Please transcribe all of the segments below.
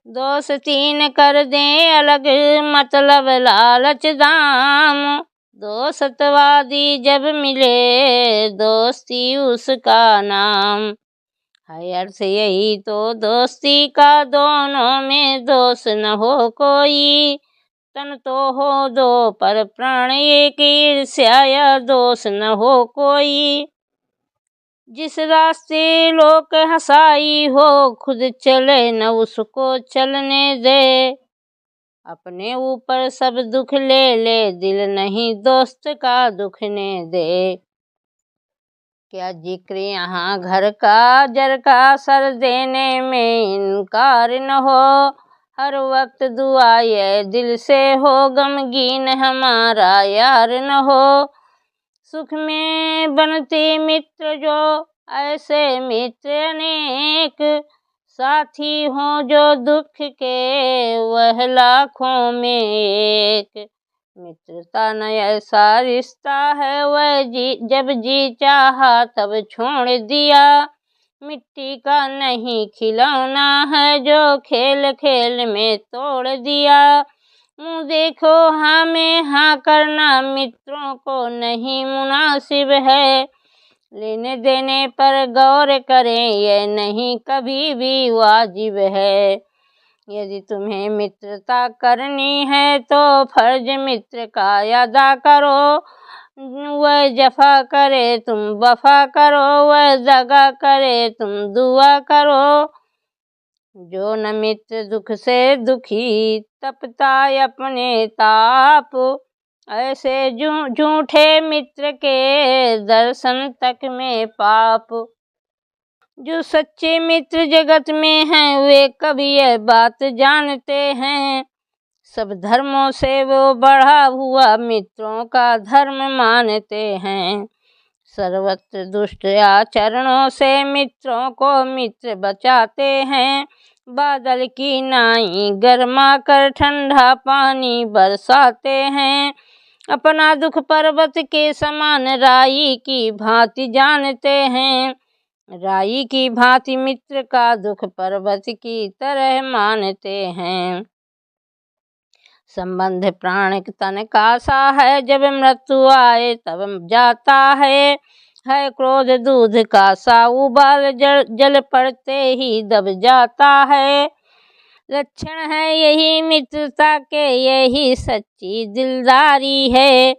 दोष तीन कर दें अलग, मतलब लालच दाम। दो सतवादी जब मिले, दोस्ती उसका नाम। है अर्थ यही तो दोस्ती का, दोनों में दोष न हो कोई। तन तो हो दो पर प्राण एक, ईर्ष्या या दोष न हो कोई। जिस रास्ते लोक हंसाई हो, खुद चले न उसको चलने दे। अपने ऊपर सब दुख ले ले, दिल नहीं दोस्त का दुखने दे। क्या जिक्र यहाँ घर का, जर का सर देने में इनकार न हो। हर वक्त दुआ ये दिल से हो, गमगीन हमारा यार न हो। सुख में बनते मित्र जो, ऐसे मित्र अनेक। साथी हों जो दुख के, वह लाखों में एक। मित्रता न ऐसा रिश्ता है, वह जब जी चाहा तब छोड़ दिया। मिट्टी का नहीं खिलौना है, जो खेल खेल में तोड़ दिया। मुँह देखो हाँ में हाँ करना, मित्रों को नहीं मुनासिब है। लेने देने पर गौर करें, ये नहीं कभी भी वाजिब है। यदि तुम्हें मित्रता करनी है, तो फर्ज मित्र का अदा करो। वह जफा करे तुम वफा करो, वह दगा करे तुम दुआ करो। जो न मित्र दुख से दुखी, तपता अपने ताप। ऐसे झूठे मित्र के, दर्शन तक में पाप। जो सच्चे मित्र जगत में हैं, वे कभी यह बात जानते हैं। सब धर्मों से वो बढ़ा हुआ, मित्रों का धर्म मानते हैं। सर्वत्र दुष्ट आचरणों से, मित्रों को मित्र बचाते हैं। बादल की नाई गरमा कर, ठंडा पानी बरसाते हैं। अपना दुख पर्वत के समान, राई की भांति जानते हैं। राई की भांति मित्र का दुख, पर्वत की तरह मानते हैं। संबंध प्राण तन का सा है, जब मृत्यु आए तब जाता है। क्रोध दूध का सा, उबाल जल पड़ते ही दब जाता है। लक्षण है यही मित्रता के, यही सच्ची दिलदारी है।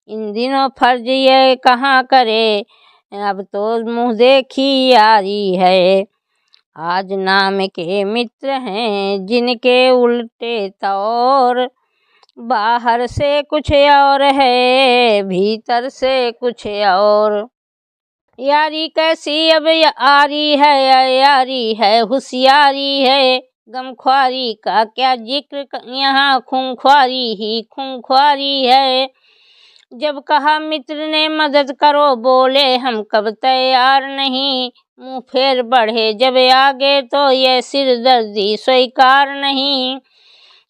इन दिनों फर्ज ये कहाँ करे, अब तो मुँह देखी यारी है। आज नाम के मित्र हैं, जिनके उल्टे तौर। बाहर से कुछ और है, भीतर से कुछ और। यारी कैसी अब यारी है, यारी है होशियारी है। गमख्वारी का क्या जिक्र यहाँ, खूंख्वारी ही खूंख्वारी है। जब कहा मित्र ने मदद करो, बोले हम कब तैयार नहीं। मुँह फेर बढ़े जब आगे, तो ये सिरदर्दी स्वीकार नहीं।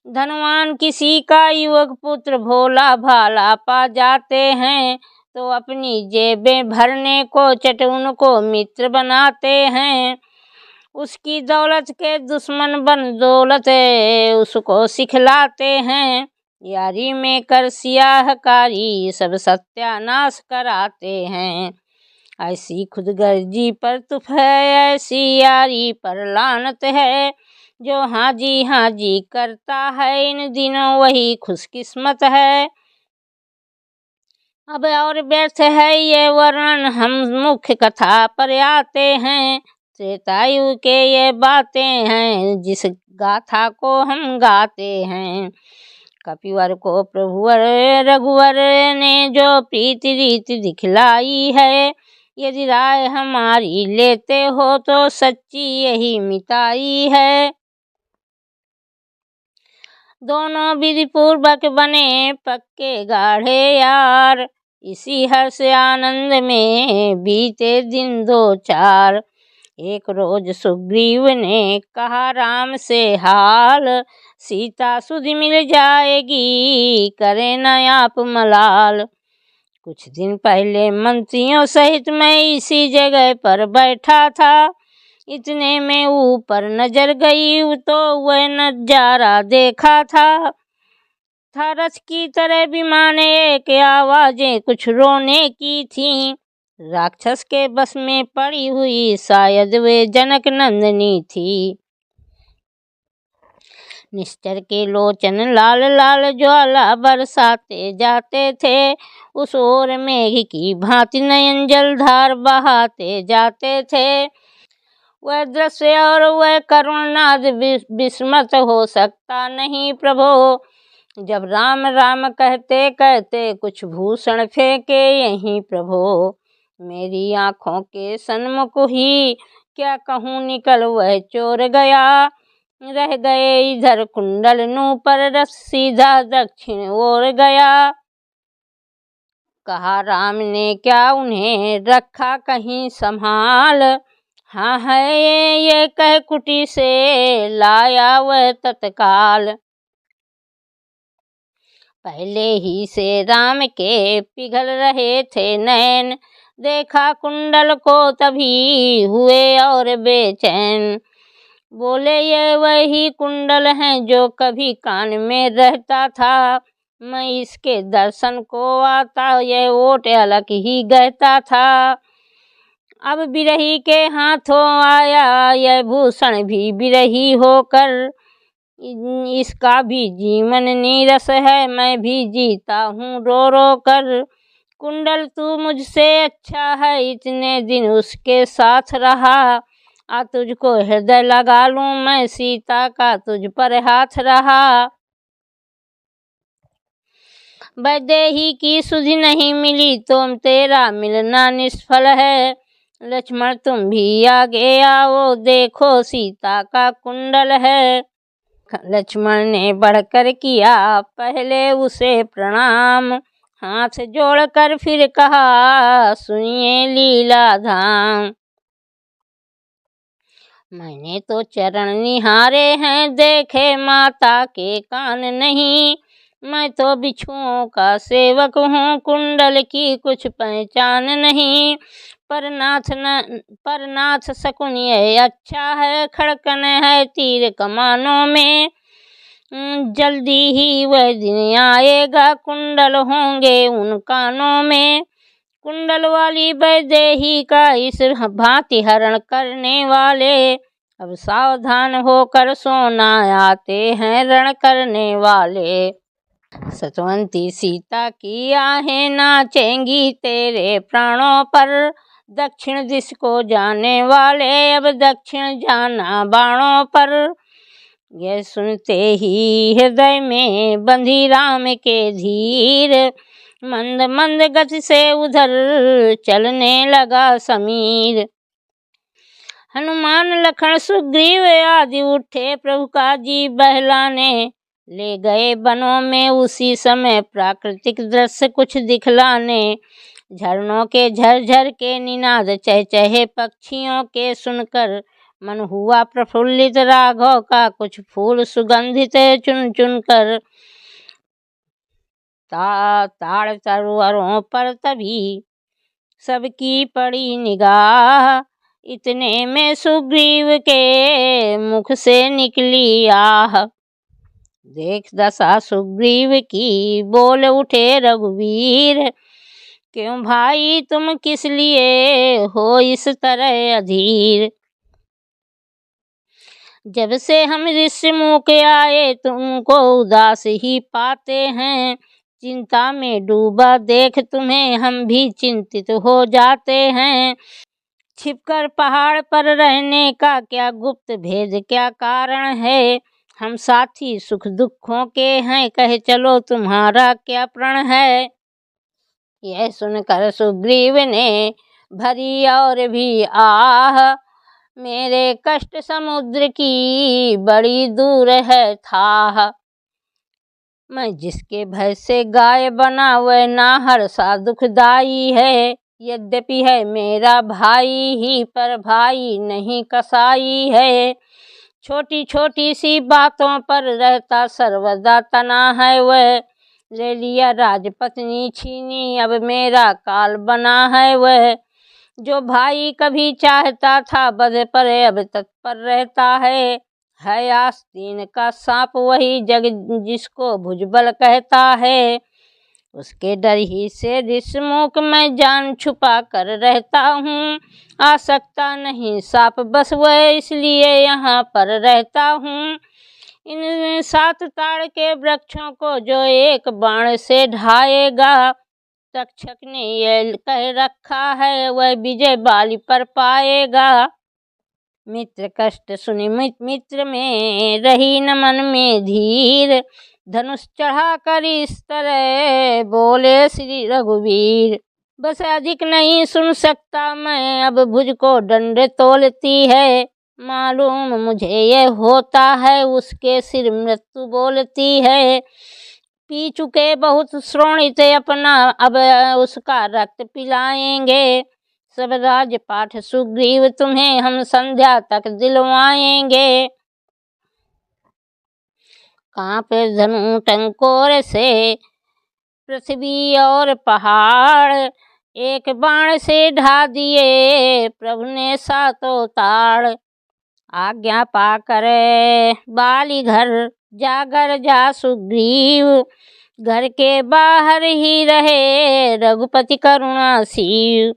धनवान किसी का युवक पुत्र, भोला भाला पा जाते हैं। तो अपनी जेबें भरने को, चट उनको मित्र बनाते हैं। उसकी दौलत के दुश्मन बन दौलत उसको सिखलाते हैं। यारी में कर सियाहकारी, सब सत्यानाश कराते हैं। ऐसी खुदगर्जी पर तुफ है, ऐसी यारी पर लानत है। जो हाँ जी करता है, इन दिनों वही खुशकिस्मत है। अब और व्यर्थ है ये वर्णन, हम मुख्य कथा पर आते हैं। त्रेतायु के ये बातें हैं, जिस गाथा को हम गाते हैं। कपिवर को प्रभुवर रघुवर ने जो प्रीति रीति दिखलाई है। यदि राय हमारी लेते हो, तो सच्ची यही मिताई है। दोनों विधि पूर्वक बने पक्के गाढ़े यार, इसी हर्ष आनंद में बीते दिन दो चार। एक रोज सुग्रीव ने कहा राम से हाल, सीता सुधि मिल जाएगी, करे न आप मलाल। कुछ दिन पहले मंत्रियों सहित मैं इसी जगह पर बैठा था। इतने में ऊपर नजर गई तो वह नजारा देखा था रथ की तरह विमान एक आवाजें कुछ रोने की थीं। राक्षस के बस में पड़ी हुई शायद वे जनक नंदनी थी। निश्चर के लोचन लाल लाल ज्वाला बरसाते जाते थे। उस ओर मेघ की भांति नयन जलधार बहाते जाते थे। वह दृश्य और वह करुणनाद विस्मृत हो सकता नहीं प्रभो। जब राम राम कहते कहते कुछ भूषण फेंके यहीं प्रभो। मेरी आँखों के सन्मुख ही क्या कहूँ निकल वह चोर गया। रह गए इधर कुंडल नूपुर रथ सीधा दक्षिण ओर गया। कहा राम ने क्या उन्हें रखा कहीं संभाल। हाँ है ये कह कुटी से लाया वह तत्काल। पहले ही से राम के पिघल रहे थे नैन। देखा कुंडल को तभी हुए और बेचैन। बोले ये वही कुंडल है जो कभी कान में रहता था। मैं इसके दर्शन को आता यह ओट अलग ही गहता था। अब बिरही के हाथों आया यह भूषण भी बिरही होकर। इसका भी जीवन नीरस है मैं भी जीता हूँ रो रो कर। कुंडल तू मुझसे अच्छा है इतने दिन उसके साथ रहा। आ तुझको हृदय लगा लूं मैं सीता का तुझ पर हाथ रहा। वैदेही की सुधि नहीं मिली तुम तेरा मिलना निष्फल है। लक्ष्मण तुम भी आगे आओ देखो सीता का कुंडल है। लक्ष्मण ने बढ़कर किया पहले उसे प्रणाम। हाथ जोड़कर फिर कहा सुनिए लीला धाम। मैंने तो चरण निहारे हैं देखे माता के कान नहीं। मैं तो बिच्छुओं का सेवक हूँ कुंडल की कुछ पहचान नहीं। पर नाथ शकुन यह अच्छा है खड़कन है तीर कमानों में। जल्दी ही वह दिन आएगा कुंडल होंगे उन कानों में। कुंडल वाली वैदेही का इस भांति हरण करने वाले। अब सावधान होकर सोना आते हैं रण करने वाले। सतवंती सीता की आहें नाचेंगी तेरे प्राणों पर। दक्षिण दिश को जाने वाले अब दक्षिण जाना बाणों पर। यह सुनते ही हृदय में बंधी राम के धीर। मंद मंद गति से उधर चलने लगा समीर। हनुमान लखन सुग्रीव आदि उठे प्रभु का जी बहलाने। ले गए वनों में उसी समय प्राकृतिक दृश्य कुछ दिखलाने। झरनों के झरझर के निनाद चहचहे पक्षियों के सुनकर। मन हुआ प्रफुल्लित राघव का कुछ फूल सुगंधित चुन चुन कर। ताड़ तरुअरों पर तभी सबकी पड़ी निगाह। इतने में सुग्रीव के मुख से निकली आह। देख दशा सुग्रीव की बोल उठे रघुवीर। क्यों भाई तुम किस लिए हो इस तरह अधीर। जब से हम ऋषिमुख आए तुमको उदास ही पाते हैं। चिंता में डूबा देख तुम्हें हम भी चिंतित हो जाते हैं। छिपकर पहाड़ पर रहने का क्या गुप्त भेद क्या कारण है। हम साथी सुख दुखों के हैं कहे चलो तुम्हारा क्या प्रण है। यह सुनकर सुग्रीव ने भरी और भी आह। मेरे कष्ट समुद्र की बड़ी दूर है थाह। मैं जिसके भय से गाय बना वह नाहरसा दुखदाई है। यद्यपि है मेरा भाई ही पर भाई नहीं कसाई है। छोटी छोटी सी बातों पर रहता सर्वदा तना है वह। ले लिया राजपत्नी छीनी अब मेरा काल बना है वह। जो भाई कभी चाहता था वध पर अब तत्पर रहता है आस्तीन का सांप वही जग जिसको भुजबल कहता है। उसके डर ही से रिश्मुख मैं जान छुपा कर रहता हूँ। आ सकता नहीं सांप बस वह इसलिए यहाँ पर रहता हूँ। इन 7 ताड़ के वृक्षों को जो एक बाण से ढाएगा, तक्षक ने ये कह रखा है वह विजय बाली पर पाएगा। मित्र कष्ट सुनी मित्र में रही न मन में धीर, धनुष चढ़ा कर इस तरह बोले श्री रघुवीर। बस अधिक नहीं सुन सकता मैं अब भुज को दंड तोलती है, मालूम मुझे ये होता है उसके सिर मृत्यु बोलती है। पी चुके बहुत श्रोणित अपना अब उसका रक्त पिलाएंगे, सब राजपाठ सुग्रीव तुम्हें हम संध्या तक दिलवाएंगे। कांपे धनु टंकोर से पृथ्वी और पहाड़, एक बाण से ढा दिए प्रभु ने 7 ताड़। आज्ञा पाकर बाली घर जागर जा सुग्रीव, घर के बाहर ही रहे रघुपति करुणासीव।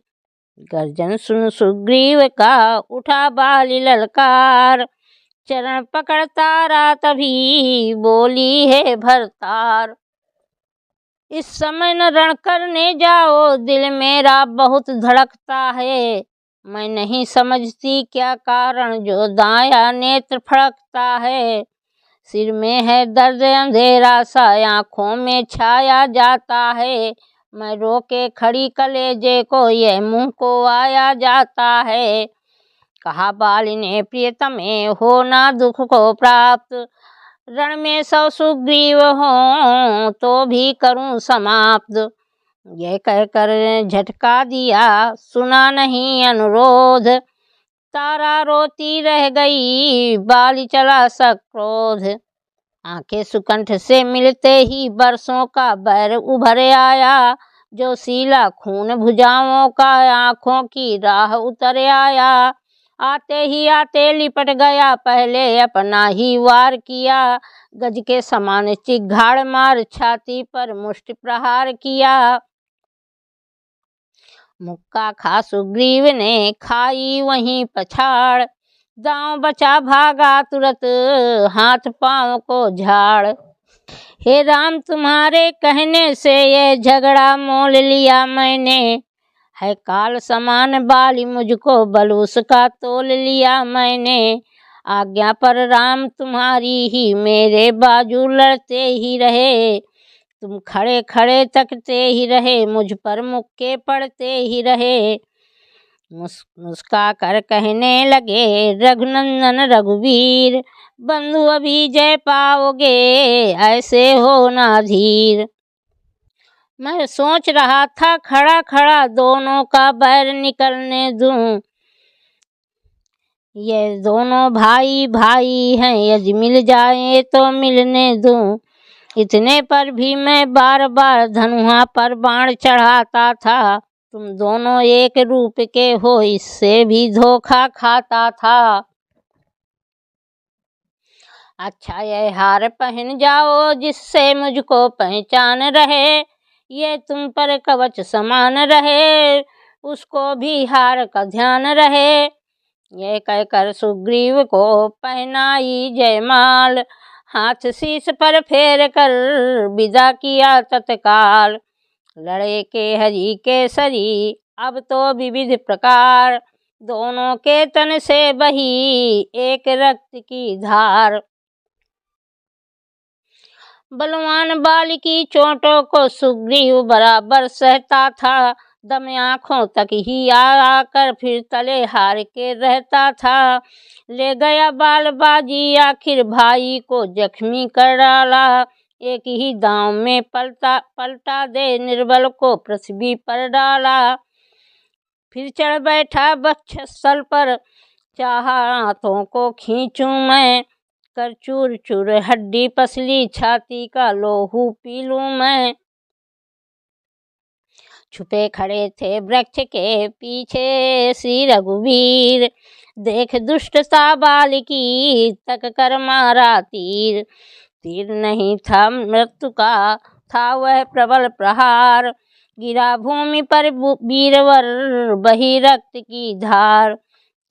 गर्जन सुन सुग्रीव का उठा बाली ललकार, चरण पकड़ तारा तभी बोली है भरतार। इस समय न रण करने जाओ दिल मेरा बहुत धड़कता है, मैं नहीं समझती क्या कारण जो दाया नेत्र फड़कता है। सिर में है दर्द अंधेरा सा आँखों में छाया जाता है, मैं रोके खड़ी कलेजे को ये मुँह को आया जाता है। कहा बाली ने प्रियतमे हो ना दुख को प्राप्त, रण में 100 सुग्रीव हो तो भी करूं समाप्त। यह कहकर झटका दिया सुना नहीं अनुरोध, तारा रोती रह गई बाली चला सक्रोध। आंखें सुकंठ से मिलते ही बरसों का बैर उभर आया, जो सीला खून भुजाओं का आंखों की राह उतर आया। आते ही आते लिपट गया पहले अपना ही वार किया, गज के समान चिघाड़ मार छाती पर मुष्टि प्रहार किया। मुक्का खा सुग्रीव ने खाई वहीं पछाड़, दांव बचा भागा तुरंत हाथ पांव को झाड़। हे राम तुम्हारे कहने से ये झगड़ा मोल लिया मैंने, है काल समान बाली मुझको बल उसका तोल लिया मैंने। आज्ञा पर राम तुम्हारी ही मेरे बाजू लड़ते ही रहे, तुम खड़े खड़े तकते ही रहे मुझ पर मुक्के पड़ते ही रहे। मुस्का कर कहने लगे रघुनंदन रघुवीर, बंधु अभी जय पाओगे ऐसे हो ना धीर। मैं सोच रहा था खड़ा खड़ा दोनों का बैर निकलने दूं, ये दोनों भाई भाई हैं यदि मिल जाए तो मिलने दूं। इतने पर भी मैं बार बार धनुहा पर बाण चढ़ाता था, तुम दोनों एक रूप के हो इससे भी धोखा खाता था। अच्छा यह हार पहन जाओ जिससे मुझको पहचान रहे, ये तुम पर कवच समान रहे उसको भी हार का ध्यान रहे। ये कहकर सुग्रीव को पहनाई जयमाल, हाथ शीश पर फेर कर विदा किया तत्काल। लड़े के हरि केसरी अब तो विविध प्रकार, दोनों के तन से बही एक रक्त की धार। बलवान बाली की चोटों को सुग्रीव बराबर सहता था, दम आँखों तक ही आकर फिर तले हार के रहता था। ले गया बालबाजी आखिर भाई को जख्मी कर डाला, एक ही दांव में पलटा दे निर्बल को पृथ्वी पर डाला। फिर चढ़ बैठा वक्षस्थल पर चाहा हाथों को खींचूं मैं, कर चूर चूर हड्डी पसली छाती का लोहू पी लूं मैं। छुपे खड़े थे वृक्ष के पीछे श्री रघुवीर, देख दुष्टता बालिकी तक कर मारा तीर। तीर नहीं था मृत्यु का, था वह प्रबल प्रहार, गिरा भूमि पर वीरवर बही रक्त की धार।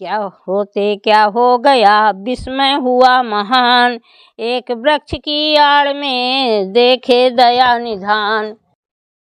क्या होते क्या हो गया विस्मय हुआ महान, एक वृक्ष की आड़ में देखे दया निधान।